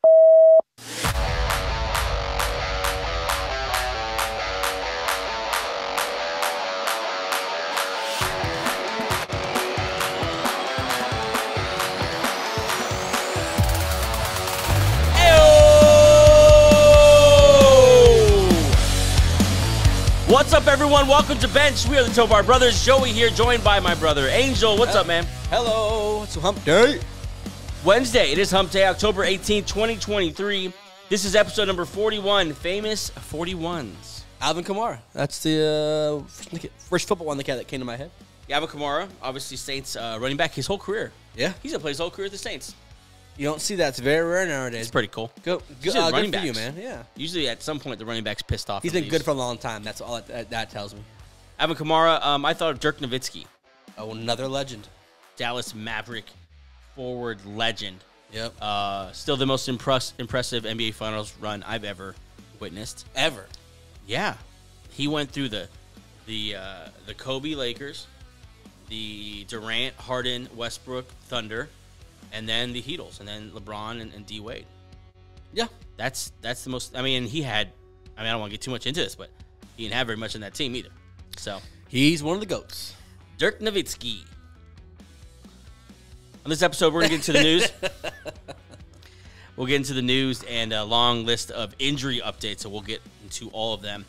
What's up, everyone? Welcome to Bench. We are the Tovar brothers. Joey here, joined by my brother, Angel. What's up, man? Hello. It's Hump Day. Wednesday. It is Hump Day, October 18th, 2023. This is episode number 41, Famous 41s. Alvin Kamara. That's the first football one that came to my head. Alvin Kamara, obviously Saints running back his whole career. Yeah. He's going to play his whole career at the Saints. You don't see that. It's very rare nowadays. It's pretty cool. Good for you, man. Yeah. Usually at some point the running back's pissed off. He's been good for a long time. That's all that tells me. Alvin Kamara, I thought of Dirk Nowitzki. Oh, another legend. Dallas Maverick forward legend. Yep. Still the most impressive NBA Finals run I've ever witnessed. Ever. Yeah. He went through the Kobe Lakers, the Durant, Harden, Westbrook Thunder, and then the Heatles, and then LeBron and D Wade. Yeah. That's the most. I mean, I don't want to get too much into this, but he didn't have very much in that team either. So he's one of the GOATs. Dirk Nowitzki. On this episode, we're going to get into the news. We'll get into the news and a long list of injury updates, so we'll get into all of them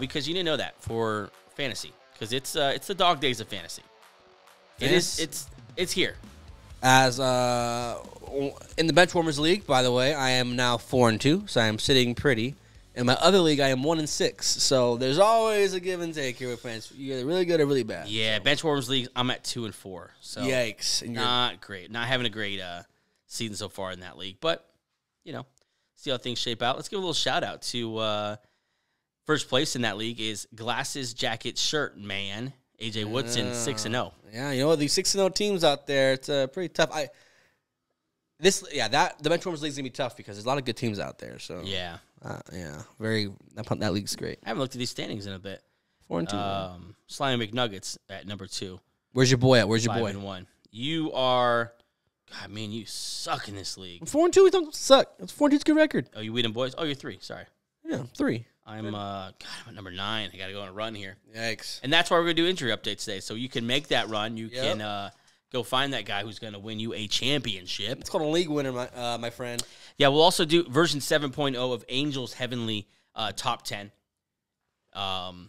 because you didn't know that for fantasy, because it's the dog days of fantasy. It's here. As in the Benchwarmers League, by the way, I am now 4-2, so I am sitting pretty. In my other league, I am 1-6, so there's always a give and take here with fans. You're either really good or really bad. Yeah, so. Benchwarmers League, I'm at 2-4. So yikes! And not great. Not having a great season so far in that league, but see how things shape out. Let's give a little shout out to first place in that league is Glasses Jacket Shirt Man. AJ Woodson, 6-0. Yeah, you know, these 6-0 teams out there, it's pretty tough. The Benchwarmers League's going to be tough because there's a lot of good teams out there. So yeah. That league's great. I haven't looked at these standings in a bit. 4-2. Slimy McNuggets at number 2. Where's your boy at? Where's your boy? 5-1. You are, God, man, you suck in this league. 4-2, we don't suck. 4-2's a good record. Oh, you Whedon boys? Oh, you're 3. Sorry. Yeah, 3. I'm at number 9. I got to go on a run here. Yikes. And that's why we're going to do injury updates today. So you can make that run. You can go find that guy who's going to win you a championship. It's called a league winner, my friend. Yeah, we'll also do version 7.0 of Angels Heavenly Top 10. Some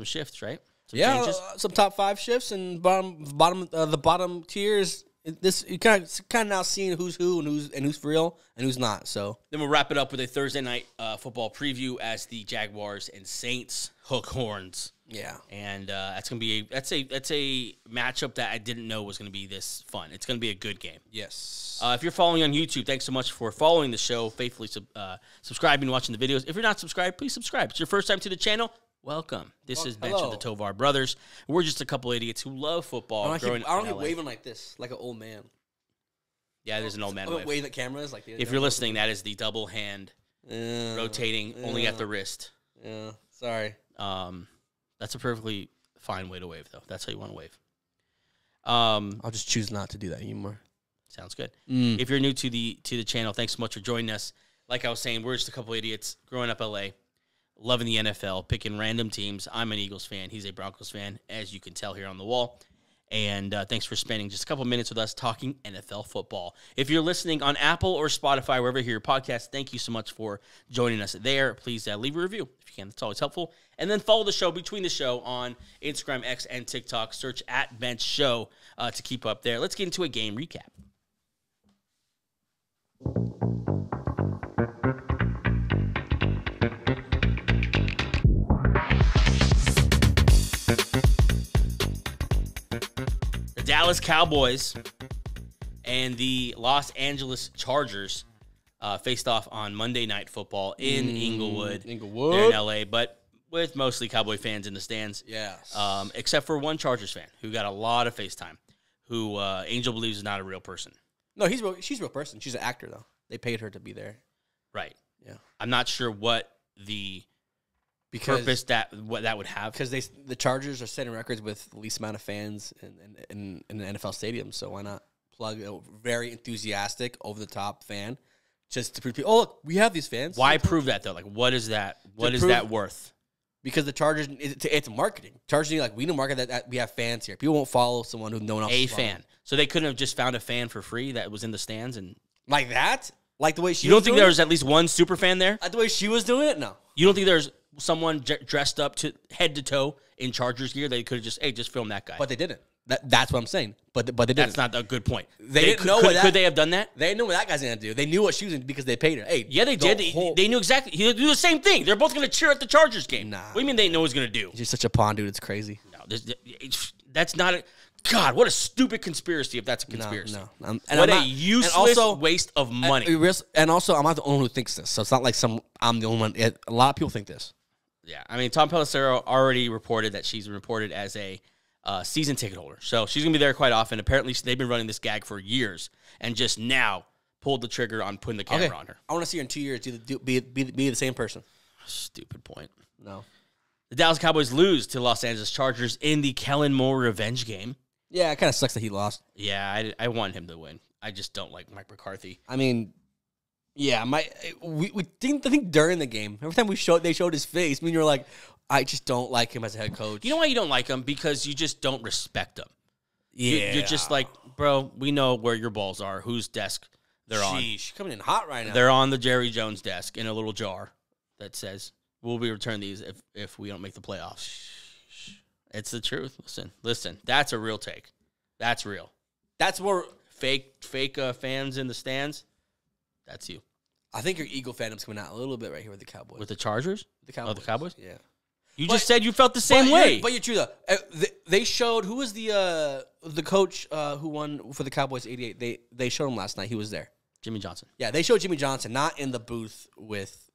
shifts, right? Some changes. Some top 5 shifts and the bottom tiers. This you kind of now seeing who's who and who's for real and who's not. So then we'll wrap it up with a Thursday night football preview as the Jaguars and Saints hook horns. Yeah, and that's gonna be that's a matchup that I didn't know was gonna be this fun. It's gonna be a good game. Yes. If you're following on YouTube, thanks so much for following the show, faithfully subscribing, watching the videos. If you're not subscribed, please subscribe. It's your first time to the channel. Welcome. This is Bench of the Tovar Brothers. We're just a couple idiots who love football. I don't keep waving like this, like an old man. Yeah, there's an old man wave. Wave at cameras like. If you're listening, that is the double hand rotating only at the wrist. Yeah, sorry. That's a perfectly fine way to wave, though. That's how you want to wave. I'll just choose not to do that anymore. Sounds good. If you're new to the channel, thanks so much for joining us. Like I was saying, we're just a couple idiots growing up LA. Loving the NFL, picking random teams. I'm an Eagles fan. He's a Broncos fan, as you can tell here on the wall. And thanks for spending just a couple minutes with us talking NFL football. If you're listening on Apple or Spotify, wherever you hear your podcast, thank you so much for joining us there. Please leave a review if you can. That's always helpful. And then follow the show between the show on Instagram, X, and TikTok. Search @BenchShow to keep up there. Let's get into a game recap. Dallas Cowboys and the Los Angeles Chargers faced off on Monday Night Football in Inglewood. They're in L.A., but with mostly Cowboy fans in the stands. Yes. Except for one Chargers fan who got a lot of FaceTime, who Angel believes is not a real person. No, she's a real person. She's an actor, though. They paid her to be there. Right. Yeah. I'm not sure what the purpose that would have. Because the Chargers are setting records with the least amount of fans in an NFL stadium, so why not plug a very enthusiastic, over the top fan, just to prove people, oh look, we have these fans. Why prove that though? Like, what is that? What is that worth? Because the Chargers, it's marketing. Chargers, like, we need to market that we have fans here. People won't follow someone who no one else is following. Fan. So they couldn't have just found a fan for free that was in the stands and like that. Like the way she. You don't think there was at least one super fan there? Like the way she was doing it? No. You don't think there's someone dressed up to head to toe in Chargers gear? They could have just film that guy. But they didn't. That's what I'm saying. But they didn't. That's not a good point. They didn't know what could they have done that? They knew what that guy's gonna do. They knew what she was gonna do because they paid her. Hey, yeah, they did. They knew exactly. He'll do the same thing. They're both gonna cheer at the Chargers game. Nah. What do you mean they know what he's gonna do? You're such a pawn, dude. It's crazy. No, that's not a. God, what a stupid conspiracy if that's a conspiracy. No. What a useless waste of money. And also, I'm not the only one who thinks this. So it's not like I'm the only one. A lot of people think this. Yeah, I mean, Tom Pelissero already reported that she's reported as a season ticket holder. So she's going to be there quite often. Apparently, they've been running this gag for years and just now pulled the trigger on putting the camera on her. I want to see her in 2 years be the same person. Stupid point. No. The Dallas Cowboys lose to Los Angeles Chargers in the Kellen Moore revenge game. Yeah, it kind of sucks that he lost. Yeah, I want him to win. I just don't like Mike McCarthy. I mean, yeah, I think during the game, every time they showed his face, I mean, you're like, I just don't like him as a head coach. You know why you don't like him? Because you just don't respect him. Yeah. You're just like, bro, we know where your balls are, whose desk they're on. Sheesh, coming in hot right now. They're on the Jerry Jones desk in a little jar that says, we'll be returning these if we don't make the playoffs. It's the truth. Listen. That's a real take. That's real. That's where fake fans in the stands. That's you. I think your Eagle fandom's coming out a little bit right here with the Cowboys. With the Chargers? The Cowboys. Oh, the Cowboys? Yeah. You just said you felt the same way. But you're true though. They showed who was the coach who won for the Cowboys '88. They showed him last night. He was there. Jimmy Johnson. Yeah, they showed Jimmy Johnson, not in the booth with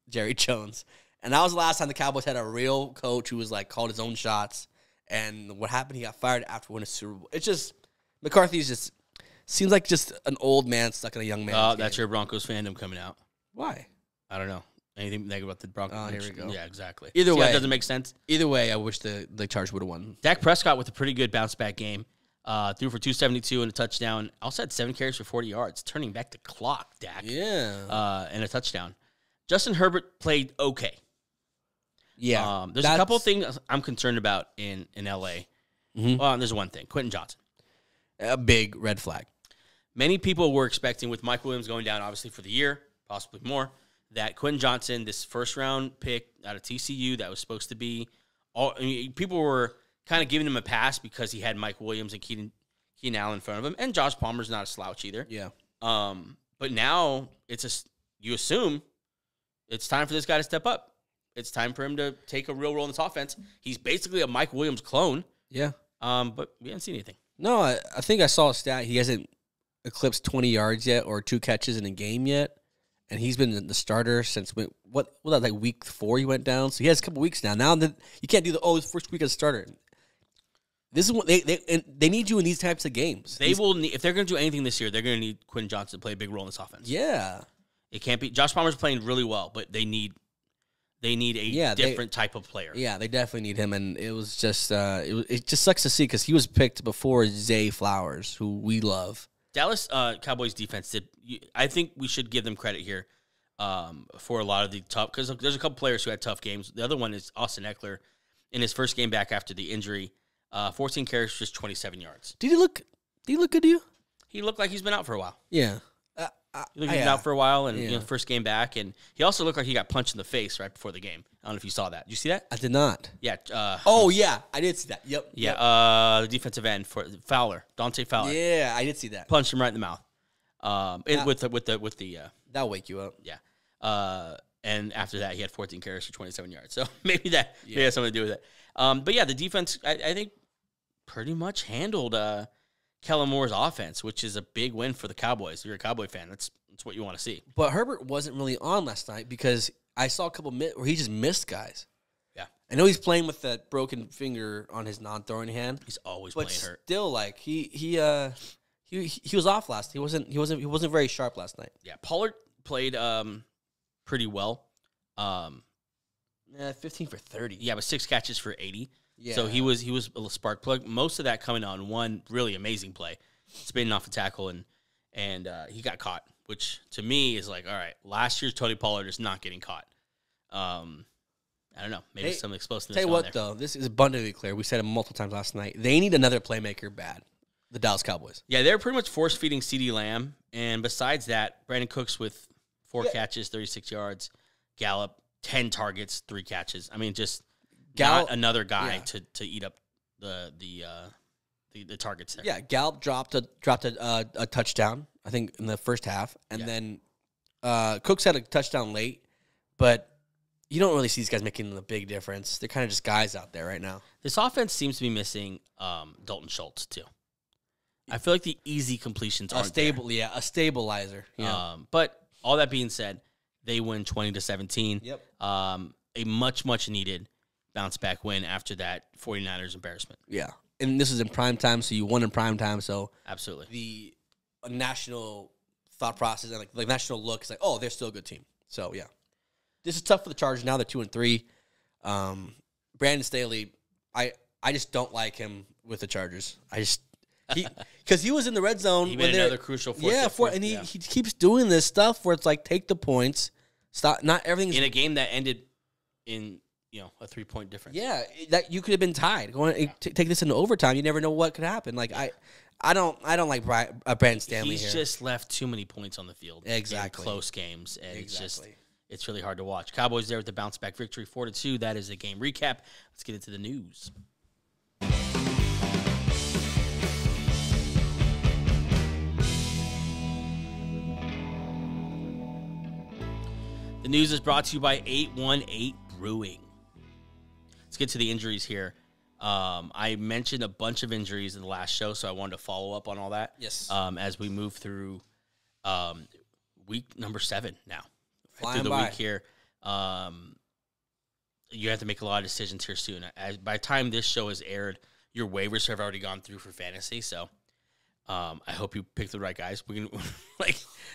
Jerry Jones. And that was the last time the Cowboys had a real coach who was like called his own shots. And what happened? He got fired after winning a Super Bowl. It's just McCarthy's just seems like just an old man stuck in a young man. Oh, that's your Broncos fandom coming out. Why? I don't know. Anything negative about the Broncos? Oh, here we go. Yeah, exactly. Either way, it doesn't make sense. Either way, I wish the Chargers would have won. Dak Prescott with a pretty good bounce back game. Threw for 272 and a touchdown. Also had 7 carries for 40 yards. Turning back the clock, Dak. Yeah. And a touchdown. Justin Herbert played okay. Yeah. There's a couple things I'm concerned about in L.A. Mm-hmm. Well, there's one thing. Quentin Johnson. A big red flag. Many people were expecting, with Mike Williams going down, obviously, for the year, possibly more, that Quentin Johnson, this first-round pick out of TCU that was supposed to be people were kind of giving him a pass because he had Mike Williams and Keenan Allen in front of him, and Josh Palmer's not a slouch either. Yeah. But now you assume it's time for this guy to step up. It's time for him to take a real role in this offense. He's basically a Mike Williams clone. Yeah. But we haven't seen anything. No, I think I saw a stat. He hasn't eclipsed 20 yards yet or 2 catches in a game yet. And he's been the starter since like week 4 he went down. So he has a couple weeks now. Now that you can't do his first week as a starter. This is what they need you in these types of games. Will need, if they're going to do anything this year, they're going to need Quentin Johnson to play a big role in this offense. Yeah. It can't be Josh Palmer's playing really well, but they need a different type of player. Yeah, they definitely need him, and it was just it just sucks to see because he was picked before Zay Flowers, who we love. Dallas Cowboys defense did. I think we should give them credit here for a lot of the tough, because there's a couple players who had tough games. The other one is Austin Eckler in his first game back after the injury. 14 carries, just 27 yards. Did he look good to you? He looked like he's been out for a while. Yeah. He looked like he's been out for a while, and first game back, and he also looked like he got punched in the face right before the game. I don't know if you saw that. Did you see that? I did not. Yeah. Yeah, I did see that. Yep. Yeah. Yep. The defensive end for Fowler, Dante Fowler. Yeah, I did see that. Punched him right in the mouth. With the that'll wake you up. Yeah. And after that, he had 14 carries for 27 yards. So maybe that has something to do with it. But yeah, the defense, I think, pretty much handled Kellen Moore's offense, which is a big win for the Cowboys. If you're a Cowboy fan, that's what you want to see. But Herbert wasn't really on last night because I saw a couple where he just missed guys. Yeah, I know he's playing with that broken finger on his non-throwing hand. He's always playing hurt. Still, like he was off last. He wasn't very sharp last night. Yeah, Pollard played pretty well. 15 for 30. Yeah, but 6 catches for 80. Yeah. So he was a spark plug. Most of that coming on one really amazing play. spinning off the tackle, and he got caught, which to me is like, all right, last year's Tony Pollard is not getting caught. I don't know. Maybe some explosiveness. Tell you what, though, this is abundantly clear. We said it multiple times last night. They need another playmaker bad. The Dallas Cowboys. Yeah, they're pretty much force feeding CeeDee Lamb, and besides that, Brandon Cooks with 4 catches, 36 yards, Gallup 10 targets, 3 catches. I mean, just not another guy to eat up the targets there. Yeah, Gallup dropped a touchdown, I think, in the first half, and then Cooks had a touchdown late, but you don't really see these guys making the big difference. They're kind of just guys out there right now. This offense seems to be missing Dalton Schultz too. I feel like the easy completions aren't there. A stabilizer. Yeah. But all that being said, they win 20-17. Yep. A much needed bounce back win after that 49ers embarrassment. Yeah. And this is in prime time, so you won in prime time. So absolutely, the national thought process and like national look is like, oh, they're still a good team. So yeah, this is tough for the Chargers. Now they're 2-3. Brandon Staley, I just don't like him with the Chargers. Because he was in the red zone. He made another crucial fourth. And he keeps doing this stuff where it's like, take the points, stop. Not everything's in a game that ended in a 3-point difference. Yeah, that you could have been tied. Take this into overtime. You never know what could happen. Like I don't like Brandon Stanley. He's just left too many points on the field. Exactly. In close games, and it's really hard to watch. Cowboys there with the bounce back victory, 4-2. That is a game recap. Let's get into the news. The news is brought to you by 818 Brewing. Let's get to the injuries here. I mentioned a bunch of injuries in the last show, so I wanted to follow up on all that. Yes. As we move through week number 7 now. Flying through the by. week here. You have to make a lot of decisions here soon. By the time this show is aired, your waivers have already gone through for fantasy, so I hope you pick the right guys. We can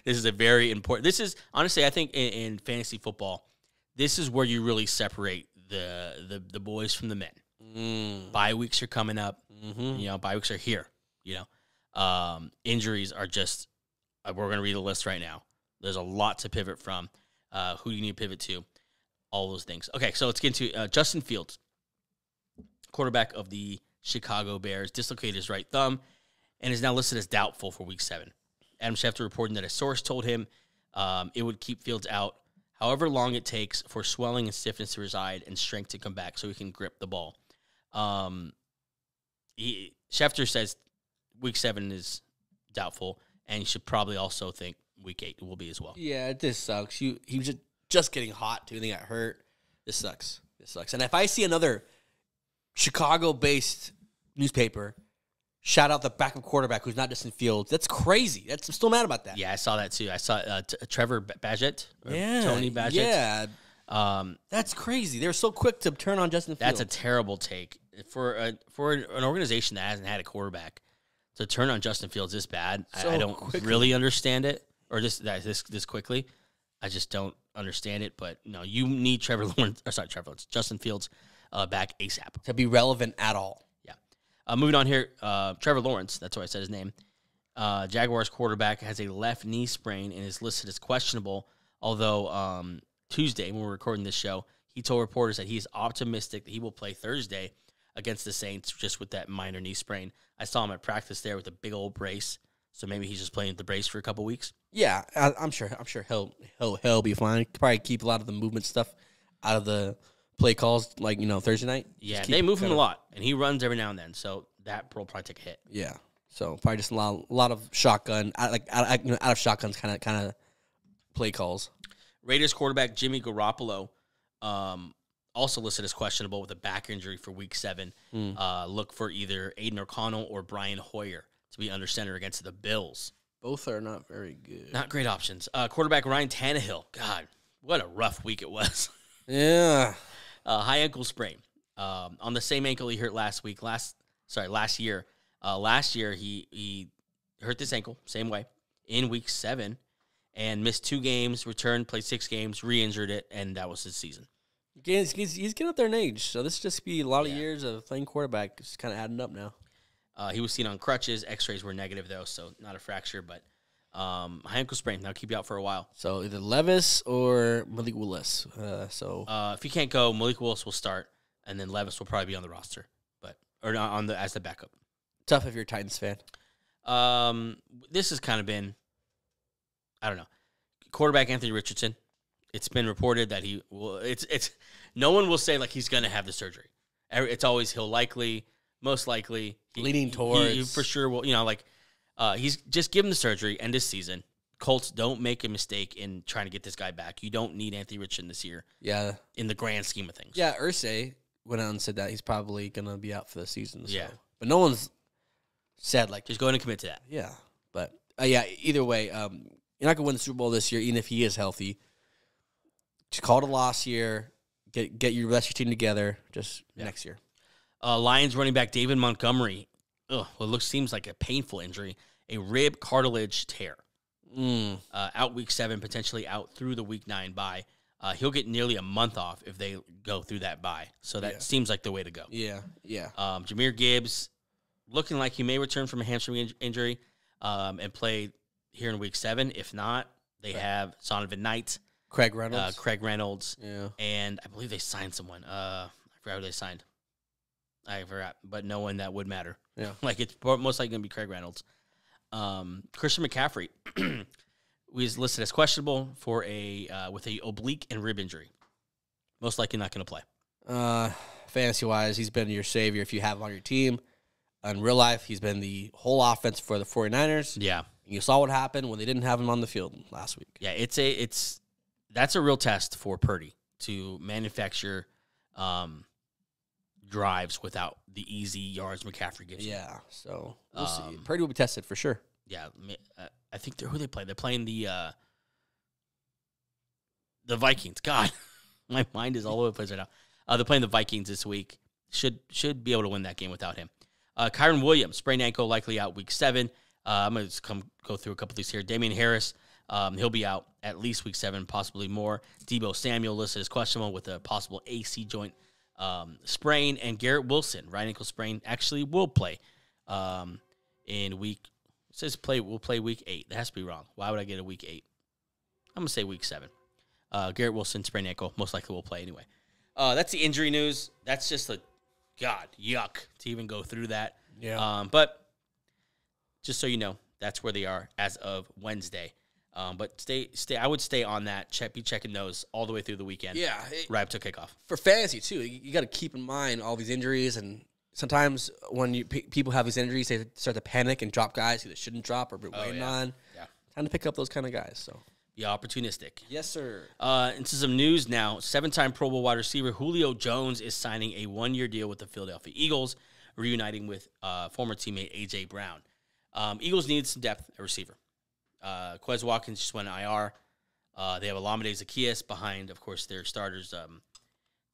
this is a very important. This is honestly, I think in fantasy football, this is where you really separate the boys from the men. Bye weeks are coming up. Mm-hmm. Bye weeks are here. Injuries are just. We're going to read the list right now. There's a lot to pivot from. Who do you need to pivot to? All those things. Okay, so let's get into Justin Fields, quarterback of the Chicago Bears, dislocated his right thumb and is now listed as doubtful for Week 7. Adam Schefter reported that a source told him it would keep Fields out however long it takes for swelling and stiffness to reside and strength to come back so he can grip the ball. Schefter says Week 7 is doubtful, and you should probably also think Week 8 will be as well. Yeah, this sucks. He was just getting hot, too, and he got hurt. This sucks. And if I see another Chicago-based newspaper shout out the backup quarterback who's not Justin Fields, that's crazy. I'm still mad about that. Yeah, I saw that too. I saw Trevor Badgett. Tony Badgett. Yeah. That's crazy. They were so quick to turn on Justin Fields. That's a terrible take. For an organization that hasn't had a quarterback, to turn on Justin Fields this bad, I don't really understand it. Or this quickly. I just don't understand it. But no, you need Justin Fields back ASAP. To be relevant at all. Moving on here, Trevor Lawrence, that's why I said his name. Jaguars quarterback has a left knee sprain and is listed as questionable, although Tuesday, when we're recording this show, he told reporters that he's optimistic that he will play Thursday against the Saints just with that minor knee sprain. I saw him at practice there with a big old brace, so maybe he's just playing with the brace for a couple weeks. Yeah, I'm sure he'll be fine. Probably keep a lot of the movement stuff out of the play calls, like, Thursday night. Yeah, they move him a lot, and he runs every now and then, so that will probably take a hit. Yeah, so probably just a lot of shotgun, out of shotguns kind of play calls. Raiders quarterback Jimmy Garoppolo, also listed as questionable with a back injury for Week 7. Look for either Aiden O'Connell or Brian Hoyer to be under center against the Bills. Both are not very good. Not great options. Quarterback Ryan Tannehill. God, what a rough week it was. Yeah. High ankle sprain. On the same ankle he hurt last year. Last year he hurt this ankle, same way, in Week 7, and missed 2 games, returned, played 6 games, re-injured it, and that was his season. He's getting up there in age, so this just be a lot of years of playing quarterback. It's kind of adding up now. He was seen on crutches. X-rays were negative, though, so not a fracture, but high ankle sprain. That'll keep you out for a while. So either Levis or Malik Willis. If you can't go, Malik Willis will start, and then Levis will probably be on the roster, or not on as the backup. Tough if you're a Titans fan. This has kind of been, I don't know, quarterback Anthony Richardson. It's been reported that he will. It's no one will say like he's going to have the surgery. It's always most likely, leaning towards. He for sure will. He's just given the surgery. End this season. Colts, don't make a mistake in trying to get this guy back. You don't need Anthony Richardson this year. Yeah. In the grand scheme of things. Yeah, Irsay went out and said that he's probably going to be out for the season. So. Yeah. But no one's said like. Just go ahead and commit to that. Yeah. But, either way, you're not going to win the Super Bowl this year, even if he is healthy. Just call it a loss here. Get your rest of your team together next year. Lions running back David Montgomery. Seems like a painful injury. A rib cartilage tear. Out week 7, potentially out through the week 9 bye. He'll get nearly a month off if they go through that bye. So that seems like the way to go. Yeah. Jahmyr Gibbs looking like he may return from a hamstring injury and play here in week 7. If not, they have Zonovan Knight. Craig Reynolds. Yeah. And I believe they signed someone. I forgot who they signed. I forgot, but no one that would matter. Yeah. Like it's most likely going to be Craig Reynolds. Christian McCaffrey was listed as questionable for with a oblique and rib injury. Most likely not going to play. Fantasy-wise, he's been your savior if you have him on your team. In real life, he's been the whole offense for the 49ers. Yeah. You saw what happened when they didn't have him on the field last week. Yeah, that's a real test for Purdy to manufacture drives without the easy yards McCaffrey gives you. Yeah, so we'll see. Purdy will be tested for sure. Yeah, I think who they play. They're playing the Vikings. God, my mind is all over the place right now. They're playing the Vikings this week. Should be able to win that game without him. Kyron Williams, sprained ankle, likely out week 7. I'm going to go through a couple of these here. Damian Harris, he'll be out at least week 7, possibly more. Deebo Samuel listed as questionable with a possible AC joint sprain. And Garrett Wilson, right ankle sprain, actually will play in week. It says will play week 8. That has to be wrong. Why would I get a week 8? I'm going to say week 7. Garrett Wilson, sprained ankle, most likely will play anyway. That's the injury news. That's just yuck to even go through that. Yeah. But just so you know, that's where they are as of Wednesday. But stay. I would stay on that. Be checking those all the way through the weekend. Yeah, right up to kickoff. For fantasy too, you got to keep in mind all these injuries, and sometimes when people have these injuries, they start to panic and drop guys who they shouldn't drop or be waiting on. Yeah, time to pick up those kind of guys. So be opportunistic. Yes, sir. Into some news now. 7-time Pro Bowl wide receiver Julio Jones is signing a 1-year deal with the Philadelphia Eagles, reuniting with former teammate A.J. Brown. Eagles needed some depth at receiver. Quez Watkins just went IR. They have Olamide Zaccheaus behind, of course, their starters,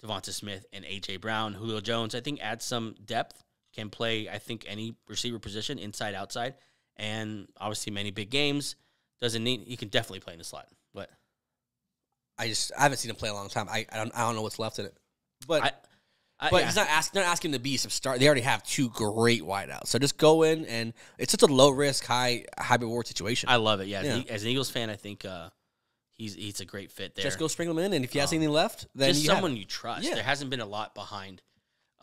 Devonta Smith and A.J. Brown. Julio Jones, I think, adds some depth, can play, I think, any receiver position, inside, outside, and obviously many big games. He can definitely play in the slot. But I haven't seen him play a long time. I don't know what's left in it. But yeah. he's not asking to be some star. They already have 2 great wideouts, so just go in, and it's such a low risk, high reward situation. I love it. Yeah, as an Eagles fan, I think he's a great fit there. Just go spring him in, and if he has anything left, then just someone you trust. Yeah. There hasn't been a lot behind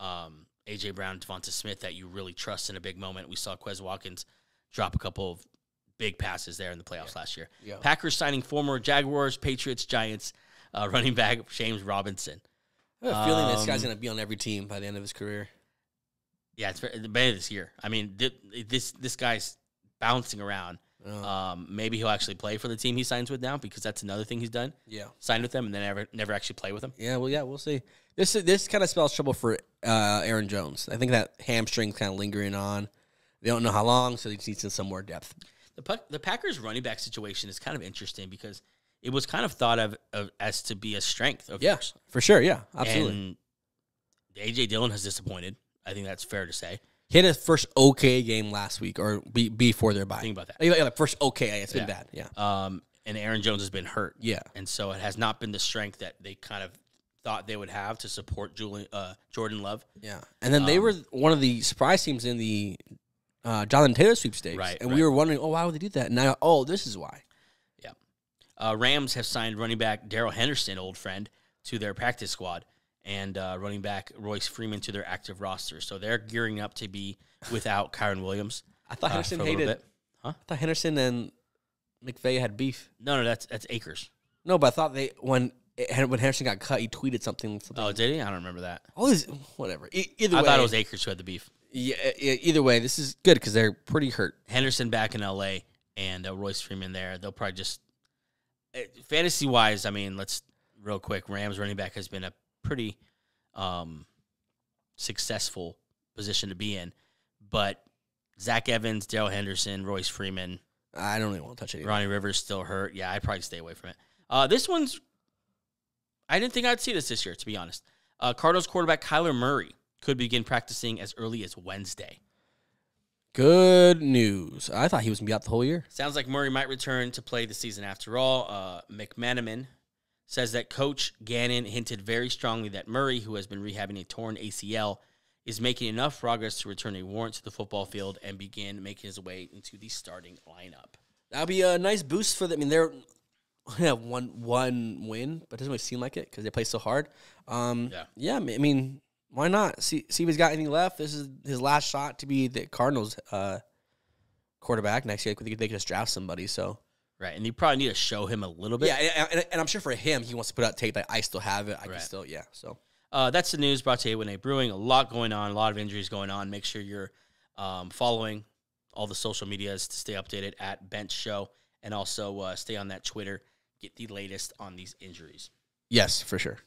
A.J. Brown, Devonta Smith that you really trust in a big moment. We saw Quez Watkins drop a couple of big passes there in the playoffs last year. Yeah. Packers signing former Jaguars, Patriots, Giants running back James Robinson. I have a feeling this guy's going to be on every team by the end of his career. Yeah, it's the beginning of this year. I mean, this guy's bouncing around. Oh. Maybe he'll actually play for the team he signs with now, because that's another thing he's done. Yeah, signed with them and then never actually play with them. Yeah, we'll see. This kind of spells trouble for Aaron Jones. I think that hamstring's kind of lingering on. They don't know how long, so they just need some more depth. The Packers running back situation is kind of interesting because it was kind of thought of as to be a strength of yours. For sure. Yeah, absolutely. And A.J. Dillon has disappointed. I think that's fair to say. He had his first okay game last week, or before their bye. Think about that. Yeah, first okay. It's been bad. Yeah. And Aaron Jones has been hurt. Yeah. And so it has not been the strength that they kind of thought they would have to support Jordan Love. Yeah. And then they were one of the surprise teams in the Jonathan Taylor sweepstakes. Right, And right. we were wondering, why would they do that? And now, this is why. Yeah. Rams have signed running back Darrell Henderson, old friend, to their practice squad, and running back Royce Freeman to their active roster. So they're gearing up to be without Kyron Williams. I thought Henderson hated it. Huh? I thought Henderson and McVay had beef. No, that's Akers. No, but I thought when Henderson got cut, he tweeted something. Oh, did he? I don't remember that. All these, whatever. Either I way, thought it was Akers who had the beef. Yeah. Either way, this is good because they're pretty hurt. Henderson back in L.A. and Royce Freeman there. They'll probably just fantasy wise. I mean, let's real quick. Rams running back has been a pretty successful position to be in, but Zach Evans, Darrell Henderson, Royce Freeman. I don't really want to touch it. Ronnie Rivers still hurt. Yeah, I'd probably stay away from it. This one's. I didn't think I'd see this year, to be honest. Cardinals quarterback Kyler Murray could begin practicing as early as Wednesday. Good news. I thought he was going to be out the whole year. Sounds like Murray might return to play the season after all. McManaman says that Coach Gannon hinted very strongly that Murray, who has been rehabbing a torn ACL, is making enough progress to return a warrant to the football field and begin making his way into the starting lineup. That'll be a nice boost for them. I mean, they're have one win, but it doesn't really seem like it because they play so hard. Yeah. I mean, why not? See if he's got anything left. This is his last shot to be the Cardinals quarterback next year. They could just draft somebody. So right, and you probably need to show him a little bit. Yeah, and I'm sure for him, he wants to put out tape that I still have it. I can still, So that's the news brought to you with A Brewing. A lot going on, a lot of injuries going on. Make sure you're following all the social medias to stay updated at Bench Show, and also stay on that Twitter. Get the latest on these injuries. Yes, for sure.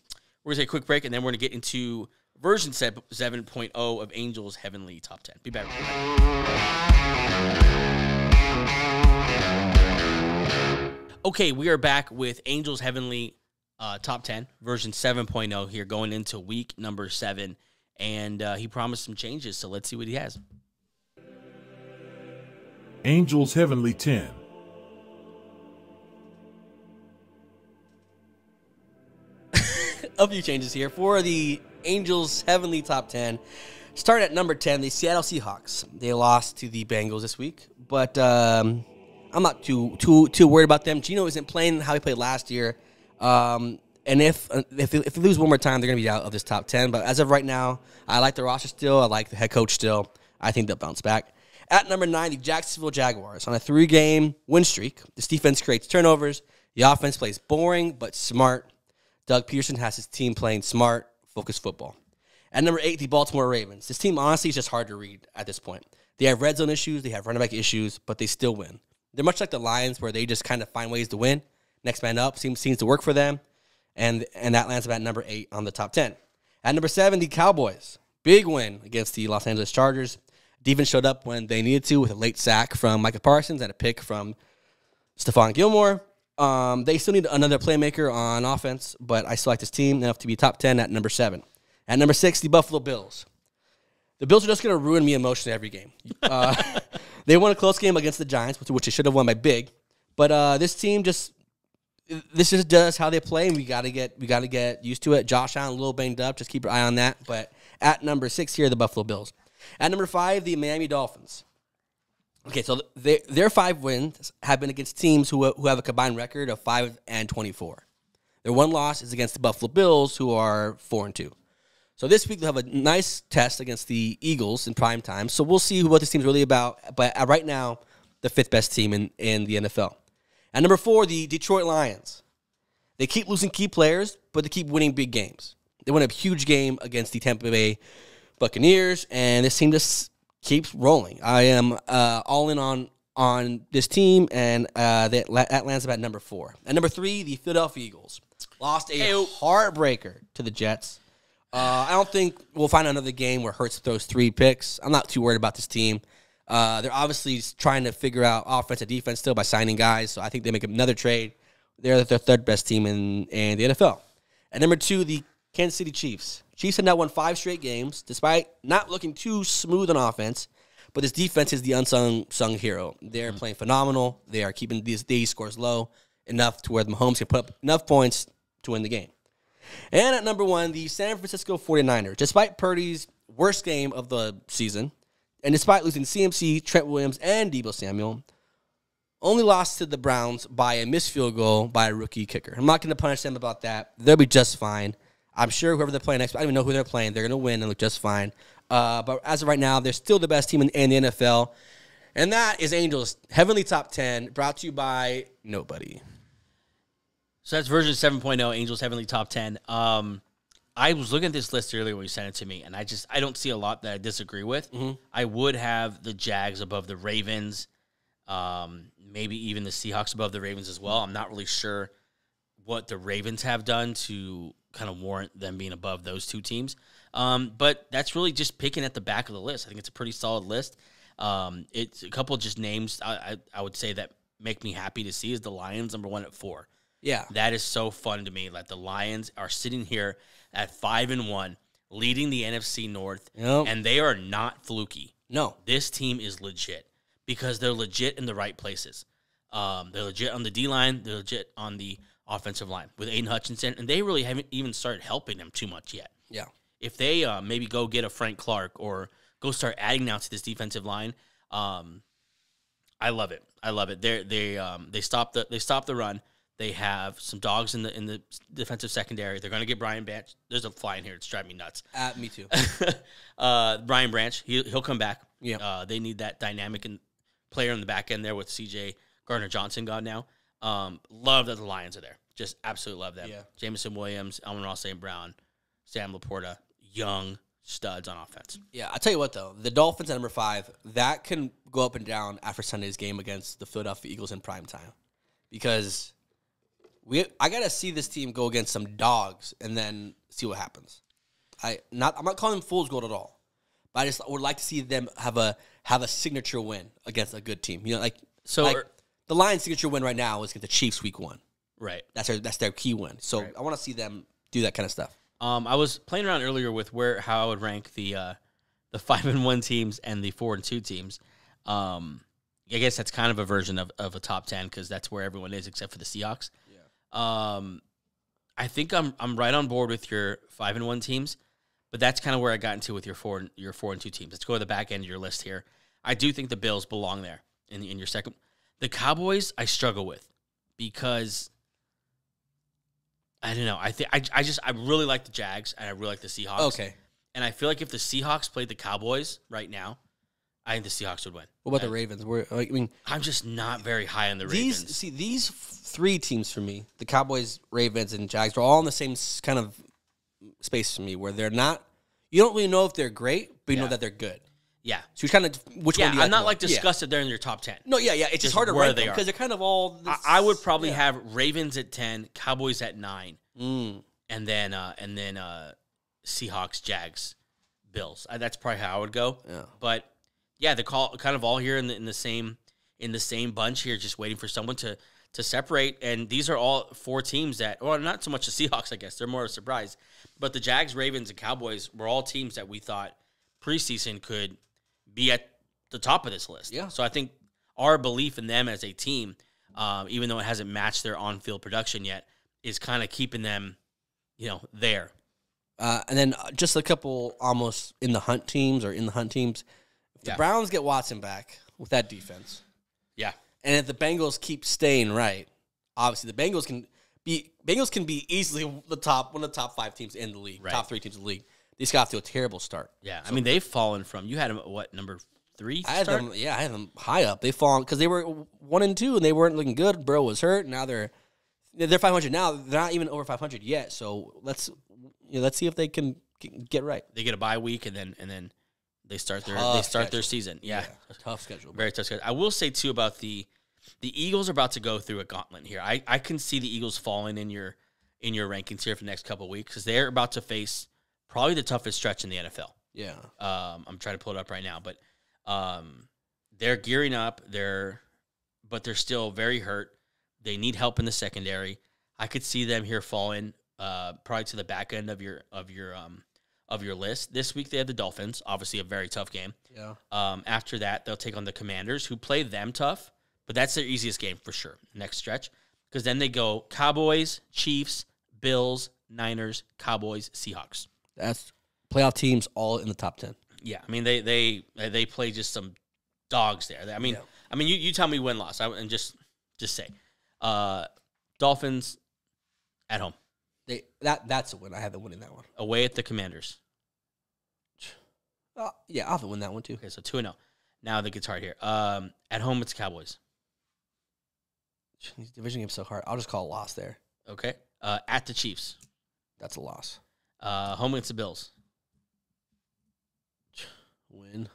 We're going to take a quick break, and then we're going to get into version 7.0 of Angels Heavenly Top 10. Be back. Okay, we are back with Angels Heavenly Top 10, version 7.0 here, going into week number 7. And he promised some changes, so let's see what he has. Angels Heavenly 10. A few changes here for the Angels Heavenly Top 10. Start at number 10, the Seattle Seahawks. They lost to the Bengals this week, but I'm not too worried about them. Geno isn't playing how he played last year, and if they lose one more time, they're going to be out of this top 10. But as of right now, I like the roster still. I like the head coach still. I think they'll bounce back. At number 9, the Jacksonville Jaguars. On a 3-game win streak, this defense creates turnovers. The offense plays boring but smart. Doug Peterson has his team playing smart, focused football. At number 8, the Baltimore Ravens. This team, honestly, is just hard to read at this point. They have red zone issues, they have running back issues, but they still win. They're much like the Lions, where they just kind of find ways to win. Next man up seems to work for them, and that lands them at number 8 on the top 10. At number 7, the Cowboys. Big win against the Los Angeles Chargers. Defense showed up when they needed to with a late sack from Micah Parsons and a pick from Stephon Gilmore. They still need another playmaker on offense, but I still like this team enough to be top 10 at number 7. At number 6, the Buffalo Bills. The Bills are just going to ruin me emotionally every game. They won a close game against the Giants, which they should have won by big. But this team this just does how they play, and we got to get used to it. Josh Allen a little banged up. Just keep your eye on that. But at number 6 here, the Buffalo Bills. At number 5, the Miami Dolphins. Okay, so their 5 wins have been against teams who have a combined record of 5-24. Their one loss is against the Buffalo Bills, who are 4-2. So this week they'll have a nice test against the Eagles in prime time. So we'll see what this team's really about. But right now, the 5th best team in the NFL. At number 4, the Detroit Lions. They keep losing key players, but they keep winning big games. They won a huge game against the Tampa Bay Buccaneers, and this team just keeps rolling. I am all in on this team, and that lands about number 4. At number 3, the Philadelphia Eagles. Lost a heartbreaker to the Jets. I don't think we'll find another game where Hurts throws 3 picks. I'm not too worried about this team. They're obviously trying to figure out offense and defense still by signing guys, so I think they make another trade. They're their 3rd best team in the NFL. At number 2, the Kansas City Chiefs. Chiefs have now won 5 straight games, despite not looking too smooth on offense, but this defense is the unsung hero. They're playing phenomenal. They are keeping these scores low enough to where Mahomes can put up enough points to win the game. And at number 1, the San Francisco 49ers. Despite Purdy's worst game of the season, And despite losing CMC, Trent Williams, and Deebo Samuel, only lost to the Browns by a missed field goal by a rookie kicker. I'm not going to punish them about that. They'll be just fine. I'm sure whoever they're playing next, I don't even know who they're playing. They're going to win and look just fine. But as of right now, they're still the best team in the NFL. And that is Angels Heavenly Top 10, brought to you by nobody. So that's version 7.0, Angels Heavenly Top 10. I was looking at this list earlier when you sent it to me, and I don't see a lot that I disagree with. Mm-hmm. I would have the Jags above the Ravens, maybe even the Seahawks above the Ravens as well. I'm not really sure what the Ravens have done to kind of warrant them being above those two teams. But that's really just picking at the back of the list. I think it's a pretty solid list. It's a couple of just names I would say that make me happy to see is the Lions, number 1 at 4. Yeah. That is so fun to me. Like the Lions are sitting here at 5-1, leading the NFC North, and they are not fluky. No. This team is legit because they're legit in the right places. They're legit on the D-line. They're legit on the offensive line with Aiden Hutchinson, and they really haven't even started helping them too much yet. Yeah. If they maybe go get a Frank Clark or go start adding now to this defensive line, I love it. I love it. They stop the run. They have some dogs in the defensive secondary. They're going to get Brian Branch. There's a fly in here. It's driving me nuts. Me too. Brian Branch, he'll come back. Yeah. They need that dynamic player in the back end there with C.J. Gardner-Johnson gone now. Love that the Lions are there. Just absolutely love them. Yeah. Jamison Williams, Amon-Ra St. Brown, Sam Laporta, young studs on offense. Yeah, I'll tell you what, though. The Dolphins at number 5, that can go up and down after Sunday's game against the Philadelphia Eagles in prime time. Because I got to see this team go against some dogs and then see what happens. I'm not calling them fool's gold at all. But I just would like to see them have a signature win against a good team. You know, the Lions' signature win right now is against the Chiefs week 1. Right. That's their key win. So right. I want to see them do that kind of stuff. I was playing around earlier with how I would rank the 5-1 teams and the 4-2 teams. I guess that's kind of a version of a top 10 because that's where everyone is except for the Seahawks. Yeah. I think I'm right on board with your 5-1 teams, but that's kind of where I got into with your 4-2 teams. Let's go to the back end of your list here. I do think the Bills belong there in your second. The Cowboys I struggle with because I don't know. I really like the Jags and I really like the Seahawks. Okay. And I feel like if the Seahawks played the Cowboys right now, I think the Seahawks would win. What about the Ravens? I'm just not very high on the Ravens. These 3 teams for me, the Cowboys, Ravens, and Jags, are all in the same kind of space for me where they're not. You don't really know if they're great, but you know that they're good. Yeah. So you're kind of which one do you I'm not more? disgusted they're in your top 10. No, yeah. It's just hard to rank them because they're kind of all. I would probably have Ravens at 10, Cowboys at 9, and then Seahawks, Jags, Bills. That's probably how I would go. Yeah. But yeah, they're kind of all here in the same bunch here, just waiting for someone to separate. And these are all 4 teams that, well, not so much the Seahawks, I guess. They're more a surprise. But the Jags, Ravens, and Cowboys were all teams that we thought preseason could be at the top of this list. Yeah. So I think our belief in them as a team, even though it hasn't matched their on-field production yet, is kind of keeping them, there. And then just a couple almost in the hunt teams. If the Browns get Watson back with that defense. Yeah. And if the Bengals keep staying right, obviously the Bengals can be easily one of the top 5 teams in the league, top 3 teams in the league. These got off to a terrible start. Yeah, I mean they've fallen from. You had them at what, number 3? I had them high up. They've fallen because they were 1 and 2 and they weren't looking good. Burrow was hurt. Now they're 500 now. They're not even over 500 yet. So let's see if they can get right. They get a bye week and then they start their season. Yeah. Tough schedule. Very tough schedule. I will say too about the Eagles are about to go through a gauntlet here. I can see the Eagles falling in your rankings here for the next couple of weeks because they're about to face probably the toughest stretch in the NFL. Yeah. I'm trying to pull it up right now, but they're gearing up. But they're still very hurt. They need help in the secondary. I could see them here falling probably to the back end of your list. This week they have the Dolphins, obviously a very tough game. Yeah. After that, they'll take on the Commanders, who play them tough, but that's their easiest game for sure. Next stretch, because then they go Cowboys, Chiefs, Bills, Niners, Cowboys, Seahawks. That's playoff teams all in the top 10. Yeah, I mean they play just some dogs there. I mean, you tell me win loss, and just say, Dolphins at home. That's a win. I have to win in that one. Away at the Commanders. Yeah, I'll have to win that one too. Okay, so 2-0. Now that gets hard here. At home, it's Cowboys. These division games so hard. I'll just call a loss there. Okay. At the Chiefs. That's a loss. Home against the Bills. Win.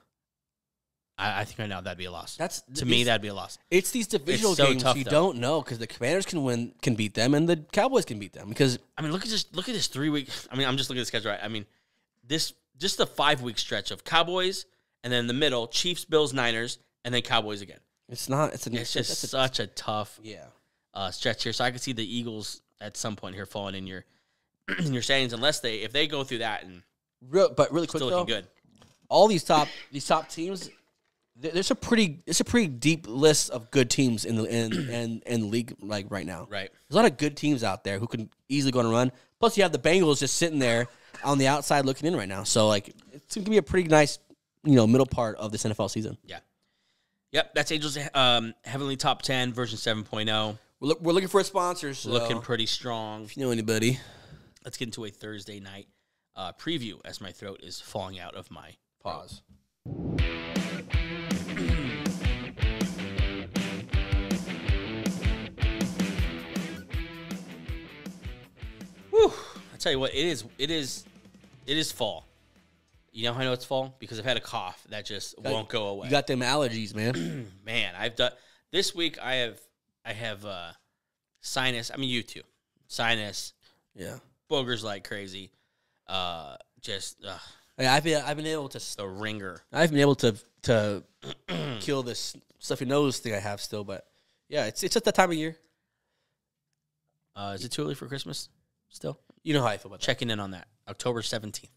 I think right now that'd be a loss. To me that'd be a loss. It's these divisional so games tough, you though. don't know because the Commanders can beat them and the Cowboys can beat them because I mean, look at this 3 week. I mean, I'm just looking at the schedule. Right? I mean, this just the 5 week stretch of Cowboys and then in the middle Chiefs, Bills, Niners, and then Cowboys again. it's not. It's just such a tough yeah. Stretch here. So I could see the Eagles at some point here falling in your in your standings unless if they go through that and But really quick still though, looking good. all these top teams. There's a pretty deep list of good teams in the league like right now. Right. There's a lot of good teams out there who can easily go on a run. Plus, you have the Bengals just sitting there on the outside looking in right now. So like it's gonna be a pretty nice middle part of this NFL season. Yeah. Yep. That's Angels Heavenly Top 10 version 7.0. We're looking for a sponsor. So Looking pretty strong. if you know anybody, Let's get into a Thursday night preview as my throat is falling out of my pause. Whew. I tell you what, it is fall. You know how I know it's fall? Because I've had a cough that just won't go away. You got them allergies, man. Man, I've done this week. I have sinus. I mean, you too. Sinus, Yeah. boogers like crazy. Just I've been able to. the ringer. I've been able to kill this stuffy nose thing I have still, but yeah, it's just that time of year. Is it too early for Christmas? Still You know how I feel about that. checking in on that. October 17th.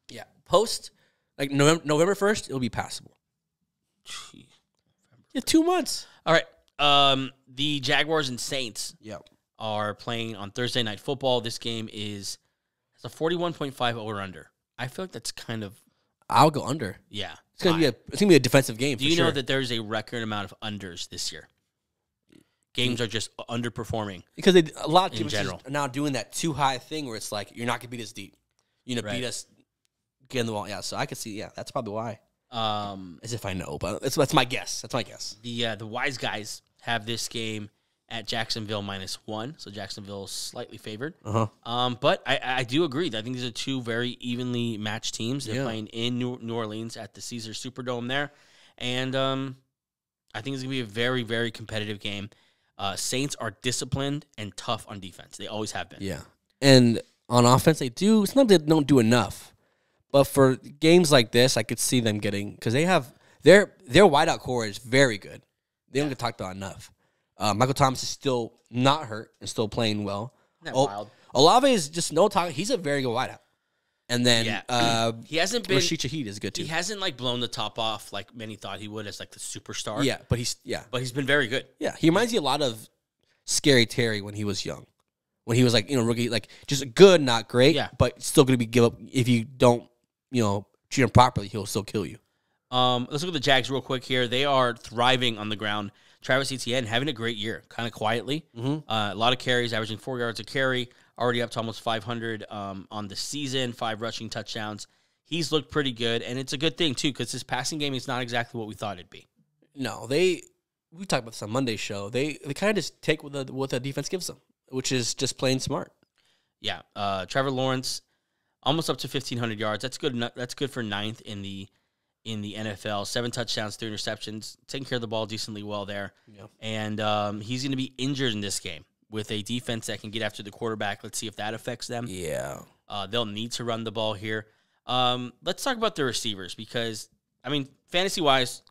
Yeah, post like November 1st, it'll be passable. Gee. Yeah, 2 months. All right. The Jaguars and Saints Yeah. are playing on Thursday Night Football. This game is a 41.5 over under. I feel like that's kind of I'll go under. yeah. It's gonna be a defensive game. Do you know that there's a record amount of unders this year? Games are just underperforming. because a lot of teams general. are now doing that too high thing where it's like you're not gonna beat us deep. Right. Beat us, get in the wall. Yeah, so I could see. Yeah, that's probably why. As if I know, but that's my guess. That's my guess. The wise guys have this game at Jacksonville -1, so Jacksonville's slightly favored. But I do agree. I think these are two very evenly matched teams. They're playing in New Orleans at the Caesars Superdome there, and I think it's gonna be a very, very competitive game. Saints are disciplined and tough on defense. They always have been. Yeah, and on offense they do. Sometimes they don't do enough, but for games like this, I could see them getting because they have their wideout core is very good. They don't get talked about enough. Michael Thomas is still not hurt and still playing well. Isn't that wild? Olave is just no talk. He's a very good wideout. And then he hasn't been. Rashid Shaheed is good too. He hasn't like blown the top off like many thought he would as like the superstar. Yeah, but he's been very good. Yeah, he reminds you a lot of Scary Terry when he was young, when he was like rookie, like just good, not great. Yeah. But still going to be give up if you don't treat him properly. He'll still kill you. Let's look at the Jags real quick here. They are thriving on the ground. Travis Etienne having a great year, kind of quietly. A lot of carries, averaging 4 yards a carry, already up to almost 500 on the season, 5 rushing touchdowns. He's looked pretty good, and it's a good thing, too, because his passing game is not exactly what we thought it'd be. No, we talked about this on Monday's show. They kind of just take what the defense gives them, which is just plain smart. Yeah, Trevor Lawrence, almost up to 1,500 yards. That's good. That's good for 9th in the NFL. 7 touchdowns, 3 interceptions, taking care of the ball decently well there. Yeah. And he's going to be injured in this game with a defense that can get after the quarterback. Let's see if that affects them. Yeah. They'll need to run the ball here. Let's talk about the receivers because, I mean, fantasy-wise,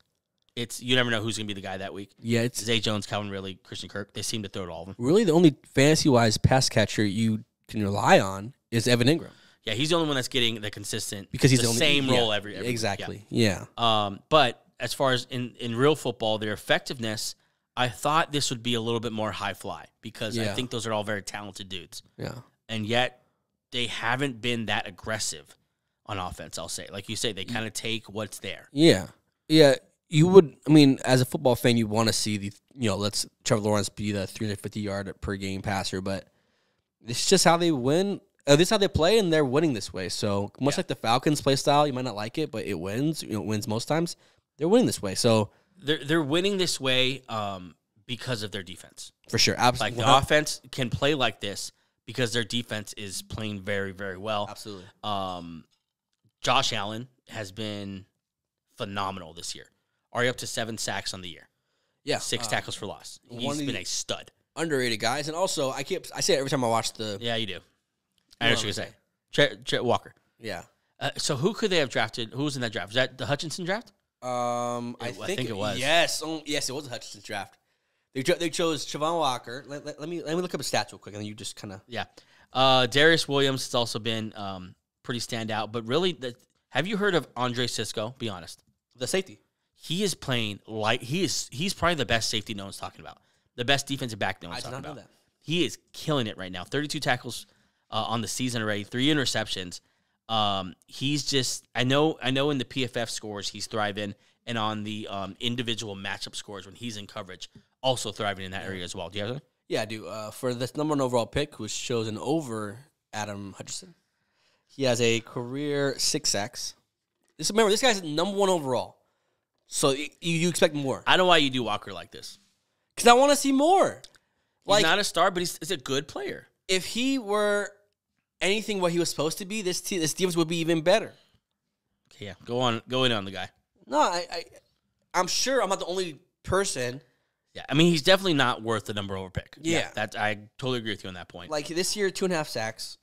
you never know who's going to be the guy that week. Yeah, it's Zay Jones, Calvin Ridley, Christian Kirk. They seem to throw to all of them. really the only fantasy-wise pass catcher you can rely on is Evan Ingram. Yeah, he's the only one that's getting the consistent Because he's the only, same role every week. exactly. Yeah. But as far as in real football, their effectiveness, I thought this would be a little bit more high fly because I think those are all very talented dudes. Yeah. And yet they haven't been that aggressive on offense. I'll say, like you say, they kind of take what's there. Yeah. You would. I mean, as a football fan, you want to see let's Trevor Lawrence be the 350-yard per game passer, but it's just how they win. This is how they play, and they're winning this way. So much like the Falcons play style, you might not like it, but it wins. It wins most times. They're winning this way. So they're winning this way because of their defense. For sure, absolutely. Like the offense can play like this because their defense is playing very, very well. Absolutely. Josh Allen has been phenomenal this year. Already up to 7 sacks on the year. Yeah, 6 tackles for loss. He's been a stud. Underrated guys, and also I say it every time I watch the. Yeah, you do. I know what you're going to say. Chet Walker. Yeah. So who could they have drafted? Who was in that draft? Was that the Hutchinson draft? I think it was. Yes, yes, it was the Hutchinson draft. They chose Travon Walker. Let me look up his stats real quick, and then you just kind of. Yeah. Darius Williams has also been pretty standout, but really, have you heard of Andre Sisco? Be honest. The safety. He is playing like he's probably the best safety no one's talking about. The best defensive back no one's talking about. I did not know that. He is killing it right now. 32 tackles on the season already, 3 interceptions. He's just I know in the PFF scores he's thriving, and on the individual matchup scores when he's in coverage, also thriving in that area as well. Do you have that? Yeah, I do. For this number 1 overall pick, who's chosen over Adam Hutchinson, he has a career 6 sacks. Remember, this guy's number 1 overall, so you expect more. I don't know why you do Walker like this. Because I want to see more. He's not a star, but he's a good player. If he were anything what he was supposed to be, this defense would be even better. Okay, yeah, go in on the guy. No, I'm sure I'm not the only person. Yeah, I mean he's definitely not worth the number over pick. Yeah, that I totally agree with you on that point. Like this year, 2.5 sacks,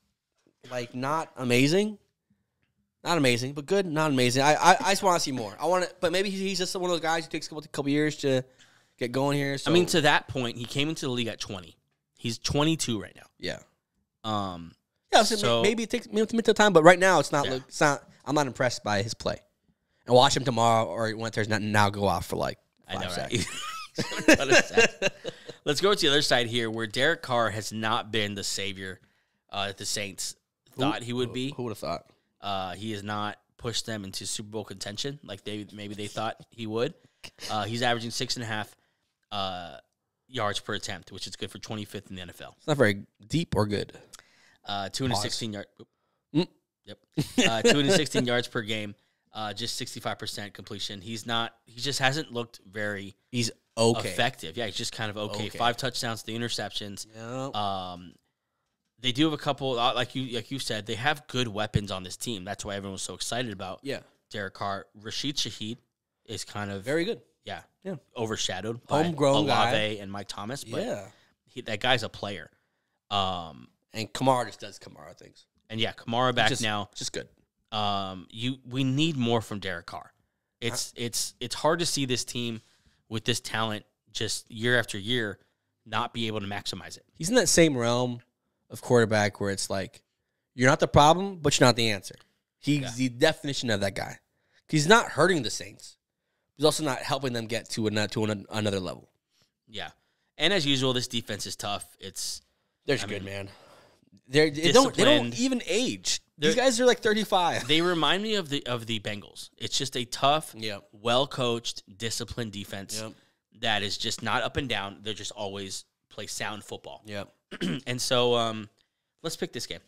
like not amazing, but good. Not amazing. I just want to see more. I want to, but maybe he's just one of those guys who takes a couple years to get going here. So. I mean, to that point, he came into the league at 20. He's 22 right now. Yeah. Yeah, so maybe it takes me to time, but right now it's not. Yeah. It's not. I'm not impressed by his play. And watch him tomorrow or when there's not now go off for like 5 seconds. Right? Let's go to the other side here, where Derek Carr has not been the savior that the Saints thought he would be. Who would have thought? He has not pushed them into Super Bowl contention like they thought he would. He's averaging 6.5 yards per attempt, which is good for 25th in the NFL. It's not very deep or good. 216 yards. Yep. 216 yards per game. Just 65% completion. He just hasn't looked very. He's okay. Effective. Yeah, he's just kind of okay. 5 touchdowns, the interceptions. Yep. They do have a couple, like you said, they have good weapons on this team. That's why everyone was so excited about Derek Carr. Rashid Shaheed is kind of very good. Yeah. Overshadowed by homegrown Olave and Mike Thomas. But that guy's a player. And Kamara just does Kamara things. And Kamara back now. Just good. We need more from Derek Carr. It's hard to see this team with this talent just year after year not be able to maximize it. He's in that same realm of quarterback where it's like you're not the problem, but you're not the answer. He's the definition of that guy. He's not hurting the Saints. He's also not helping them get to another level. Yeah, and as usual, this defense is tough. They're good, man. They don't even age. These guys are like 35. They remind me of the Bengals. It's just a tough, well-coached, disciplined defense that is just not up and down. They're just always play sound football. Yep. And so let's pick this game.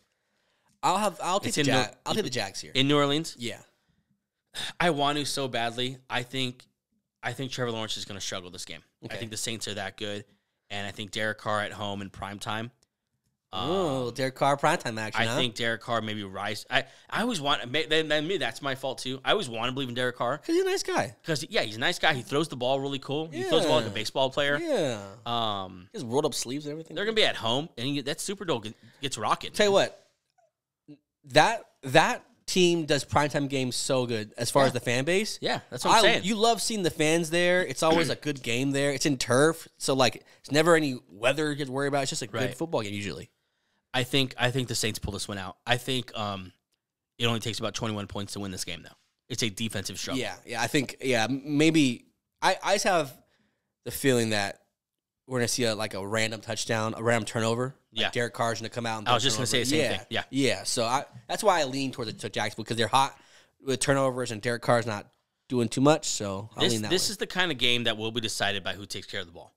I'll take the Jags here. In New Orleans? Yeah. I want to so badly. I think Trevor Lawrence is going to struggle this game. Okay. I think the Saints are that good, and I think Derek Carr at home in primetime. Derek Carr primetime action. I think Derek Carr maybe rise. I always want. Maybe that's my fault too. I always want to believe in Derek Carr because he's a nice guy. He's a nice guy. He throws the ball really cool. He throws the ball like a baseball player. Yeah. He has rolled up sleeves and everything. They're gonna be at home, and that Superdome gets rocking. Tell you what, that team does primetime games so good as far as the fan base. Yeah, that's what I'm saying. You love seeing the fans there. It's always a good game there. It's in turf, so it's never any weather you have to worry about. It's just a good football game usually. I think the Saints pull this one out. I think it only takes about 21 points to win this game, though. It's a defensive struggle. Yeah. I think maybe I just have the feeling that we're gonna see a random touchdown, a random turnover. Yeah. Derek Carr's going to come out. And I was just going to say the same thing. Yeah. Yeah. So that's why I lean towards Jacksonville, because they're hot with turnovers and Derek Carr's not doing too much. So I'll lean that way. This is the kind of game that will be decided by who takes care of the ball.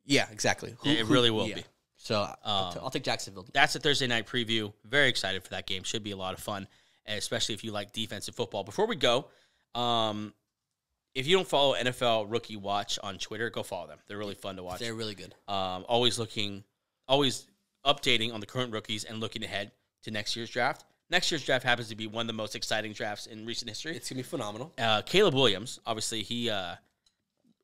Yeah, exactly. It really will be. So I'll take Jacksonville. That's a Thursday night preview. Very excited for that game. Should be a lot of fun, especially if you like defensive football. Before we go, if you don't follow NFL Rookie Watch on Twitter, go follow them. They're really fun to watch. They're really good. Always updating on the current rookies and looking ahead to next year's draft. Next year's draft happens to be one of the most exciting drafts in recent history. It's going to be phenomenal. Caleb Williams, obviously, he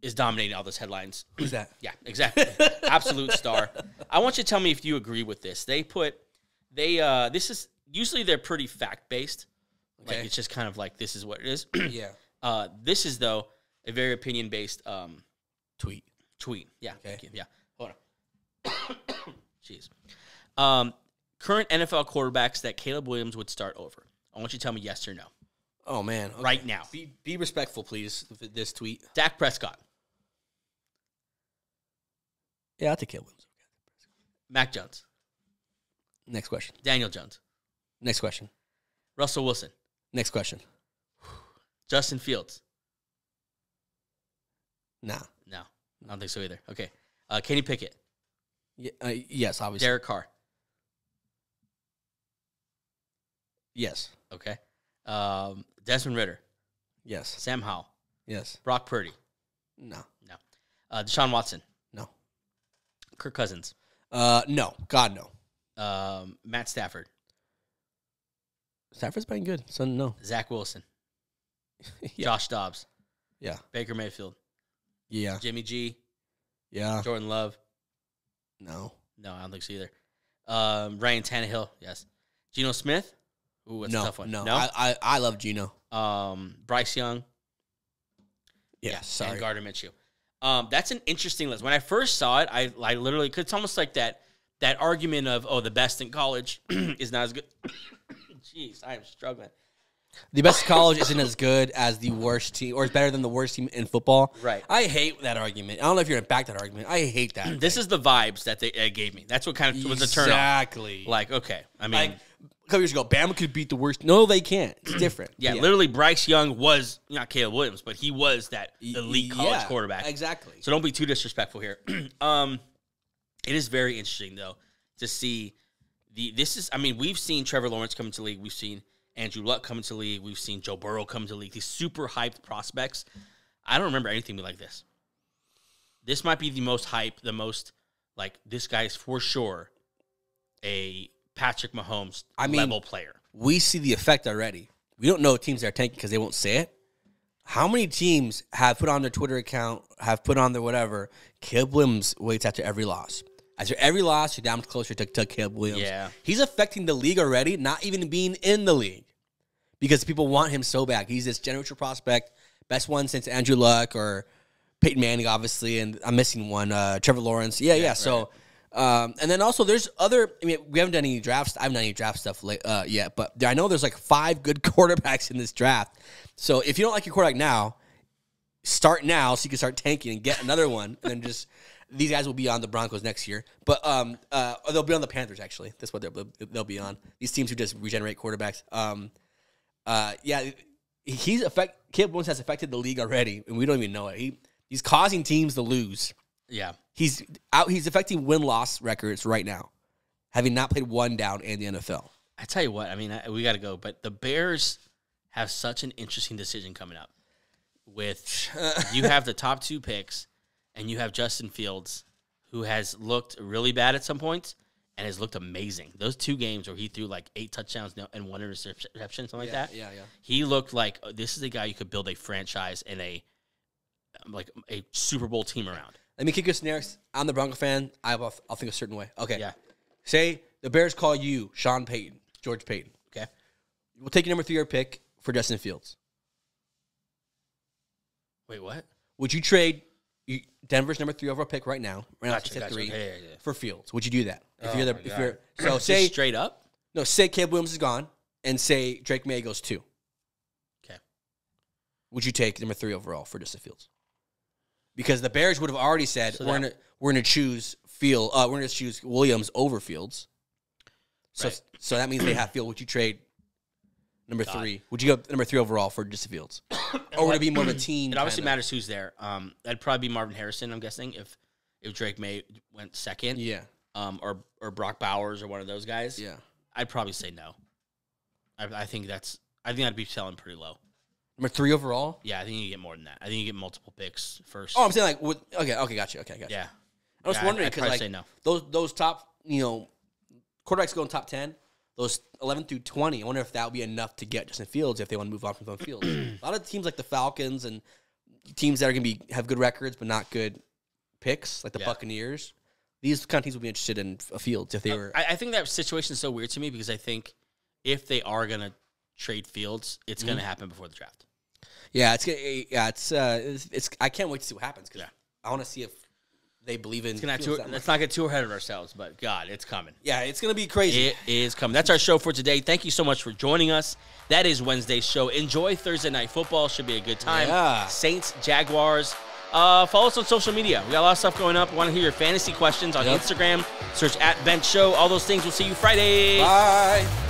is dominating all those headlines. Who's that? Yeah, exactly. Absolute star. I want you to tell me if you agree with this. This is usually they're pretty fact based. Okay. Like it's just kind of like this is what it is. Yeah. This is though a very opinion based Tweet. Yeah. Okay. Thank you. Yeah. Hold on. Jeez. Current NFL quarterbacks that Caleb Williams would start over. I want you to tell me yes or no. Oh man. Okay. Right now. Be respectful, please. With this tweet. Dak Prescott. Yeah, I'll take Caleb Williams. Mac Jones. Next question. Daniel Jones. Next question. Russell Wilson. Next question. Justin Fields. Nah. No, I don't think so either. Okay. Kenny Pickett. Yeah, yes, obviously. Derek Carr. Yes. Okay. Desmond Ritter. Yes. Sam Howell. Yes. Brock Purdy. No. No. Deshaun Watson. No. Kirk Cousins. No. God, no. Matt Stafford. Stafford's playing good, so no. Zach Wilson. Yeah. Josh Dobbs. Yeah. Baker Mayfield. Yeah. Jimmy G. Yeah. Jordan Love. No. No, I don't think so either. Ryan Tannehill. Yes. Geno Smith. Ooh, that's a tough one. No. I love Geno. Bryce Young. Yeah. Sorry. And Gardner Minshew. That's an interesting list. When I first saw it, I literally, cause it's almost like that argument of, the best in college is not as good. Jeez, I am struggling. The best college isn't as good as the worst team, or is better than the worst team in football. Right. I hate that argument. I don't know if you're going to back that argument. I hate that. This is the vibes that they gave me. That's what kind of was a turn off. Exactly. Like, okay. I mean, Like, a couple years ago, Bama could beat the worst. No, they can't. It's different. yeah, literally Bryce Young was, not Caleb Williams, but he was that elite college quarterback. Exactly. So don't be too disrespectful here. It is very interesting, though, to see we've seen Trevor Lawrence come into the league. We've seen Andrew Luck come into the league. We've seen Joe Burrow come into the league. These super hyped prospects. I don't remember anything like this. This might be the most hype, the most, like, this guy's for sure a Patrick Mahomes level player. We see the effect already. We don't know teams that are tanking because they won't say it. How many teams have put on their Twitter account, have put on their whatever, Caleb Williams waits after every loss? After every loss, you're down closer to Caleb Williams. Yeah. He's affecting the league already, not even being in the league. Because people want him so bad. He's this generational prospect, best one since Andrew Luck or Peyton Manning, obviously, and I'm missing one, Trevor Lawrence. Yeah. Right. So, and then also there's other, we haven't done any drafts. I haven't done any draft stuff yet, but I know there's like 5 good quarterbacks in this draft. So if you don't like your quarterback now, start now so you can start tanking and get another one. And then just, these guys will be on the Broncos next year. But they'll be on the Panthers, actually. That's what they'll be on. These teams who just regenerate quarterbacks. Caleb Williams has affected the league already, and we don't even know it. He's causing teams to lose. Yeah. He's affecting win-loss records right now, having not played one down in the NFL. I tell you what, we got to go, but the Bears have such an interesting decision coming up. With you have the top 2 picks, and you have Justin Fields, who has looked really bad at some points and has looked amazing. Those 2 games where he threw like 8 touchdowns and 1 interception, something like that. Yeah. He looked like this is a guy you could build a franchise and a Super Bowl team around. Let me kick you a scenario. I'm the Bronco fan. I'll think a certain way. Okay. Yeah. Say the Bears call you Sean Payton, George Payton. Okay. We'll take your number 3 pick for Justin Fields. Wait, what? Would you trade Denver's number 3 overall pick right now? Gotcha. 3 Yeah. for Fields. Would you do that? So say straight up. No, say Caleb Williams is gone, and say Drake May goes 2. Okay. Would you take number 3 overall for Justin Fields? Because the Bears would have already said we're gonna choose we're going to choose Williams over Fields. So Right. so that means they have Fields. Would you trade number 3? Would you go number 3 overall for Justin Fields? Or would it be more of a team? It obviously kinda? matters who's there. That'd probably be Marvin Harrison, I'm guessing, if Drake May went second. Yeah. Or Brock Bowers or one of those guys. Yeah. I'd probably say no. I think that'd be selling pretty low. Number 3 overall? Yeah, I think you get more than that. I think you get multiple picks first. Oh, I'm saying like okay, gotcha. yeah. I was wondering I'd because probably like say no. those top, quarterbacks go in top 10. Those 11 through 20. I wonder if that would be enough to get Justin Fields if they want to move on from Fields. A lot of teams like the Falcons and teams that are going to have good records but not good picks, like the Buccaneers. These kind of teams would be interested in Fields if they were. I think that situation is so weird to me because I think if they are going to trade Fields, it's going to happen before the draft. Yeah, it's. I can't wait to see what happens because I want to see if they believe in. Let's not get too ahead of ourselves, but God, it's coming. Yeah, it's going to be crazy. It is coming. That's our show for today. Thank you so much for joining us. That is Wednesday's show. Enjoy Thursday Night Football. Should be a good time. Yeah. Saints, Jaguars. Follow us on social media. We got a lot of stuff going up. We want to hear your fantasy questions on Instagram. Search @BenchShow. All those things. We'll see you Friday. Bye.